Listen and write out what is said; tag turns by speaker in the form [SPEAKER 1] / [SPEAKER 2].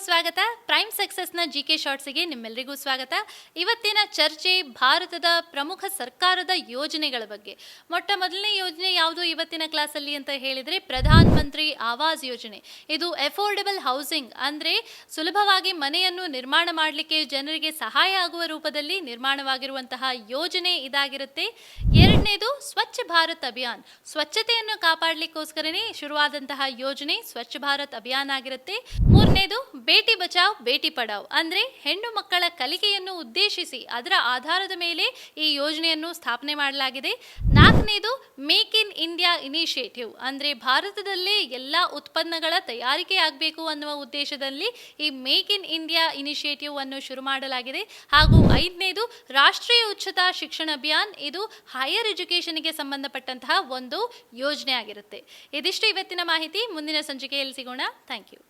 [SPEAKER 1] ಸ್ವಾಗತ. Prime ಸಕ್ಸಸ್ನ GK ಶಾರ್ಟ್ಸ್ಗೆ ನಿಮ್ಮೆಲ್ಲರಿಗೂ ಸ್ವಾಗತ. ಇವತ್ತಿನ ಚರ್ಚೆ ಭಾರತದ ಪ್ರಮುಖ ಸರ್ಕಾರದ ಯೋಜನೆಗಳ ಬಗ್ಗೆ. ಮೊದಲನೇ ಯೋಜನೆ ಯಾವುದು ಇವತ್ತಿನ ಕ್ಲಾಸಲ್ಲಿ ಅಂತ ಹೇಳಿದರೆ ಪ್ರಧಾನ ಮಂತ್ರಿ ಆವಾಸ್ ಯೋಜನೆ. ಇದು ಅಫೋರ್ಡೆಬಲ್ ಹೌಸಿಂಗ್ ಅಂದರೆ ಸುಲಭವಾಗಿ ಮನೆಯನ್ನು ನಿರ್ಮಾಣ ಮಾಡಲಿಕ್ಕೆ ಜನರಿಗೆ ಸಹಾಯ ಆಗುವ ರೂಪದಲ್ಲಿ ನಿರ್ಮಾಣವಾಗಿರುವಂತಹ ಯೋಜನೆ ಇದಾಗಿರುತ್ತೆ. ಎರಡನೇದು ಸ್ವಚ್ಛ ಭಾರತ್ ಅಭಿಯಾನ್, ಸ್ವಚ್ಛತೆಯನ್ನು ಕಾಪಾಡಲಿಕ್ಕೋಸ್ಕರನೇ ಶುರುವಾದಂತಹ ಯೋಜನೆ ಸ್ವಚ್ಛ ಭಾರತ್ ಅಭಿಯಾನ್ ಆಗಿರುತ್ತೆ. ಮೂರನೇದು ಬೇಟಿ ಬಚಾವ್ ಬೇಟಿ ಪಡಾವ್ ಅಂದರೆ ಹೆಣ್ಣು ಮಕ್ಕಳ ಕಲಿಕೆಯನ್ನು ಉದ್ದೇಶಿಸಿ ಅದರ ಆಧಾರದ ಮೇಲೆ ಈ ಯೋಜನೆಯನ್ನು ಸ್ಥಾಪನೆ ಮಾಡಲಾಗಿದೆ. ನಾಲ್ಕನೇದು ಮೇಕ್ ಇನ್ ಇಂಡಿಯಾ ಇನಿಷಿಯೇಟಿವ್ ಅಂದರೆ ಭಾರತದಲ್ಲೇ ಎಲ್ಲ ಉತ್ಪನ್ನಗಳ ತಯಾರಿಕೆ ಆಗಬೇಕು ಅನ್ನುವ ಉದ್ದೇಶದಲ್ಲಿ ಈ ಮೇಕ್ ಇನ್ ಇಂಡಿಯಾ ಇನಿಷಿಯೇಟಿವ್ ಅನ್ನು ಶುರು ಮಾಡಲಾಗಿದೆ. ಹಾಗೂ ಐದನೇದು ರಾಷ್ಟ್ರೀಯ ಉಚ್ಚತಾ ಶಿಕ್ಷಣ ಅಭಿಯಾನ್, ಇದು ಹೈಯರ್ ಎಜುಕೇಷನ್ಗೆ ಸಂಬಂಧಪಟ್ಟಂತಹ ಒಂದು ಯೋಜನೆ ಆಗಿರುತ್ತೆ. ಇದಿಷ್ಟು ಇವತ್ತಿನ ಮಾಹಿತಿ. ಮುಂದಿನ ಸಂಚಿಕೆಯಲ್ಲಿ ಸಿಗೋಣ. Thank you.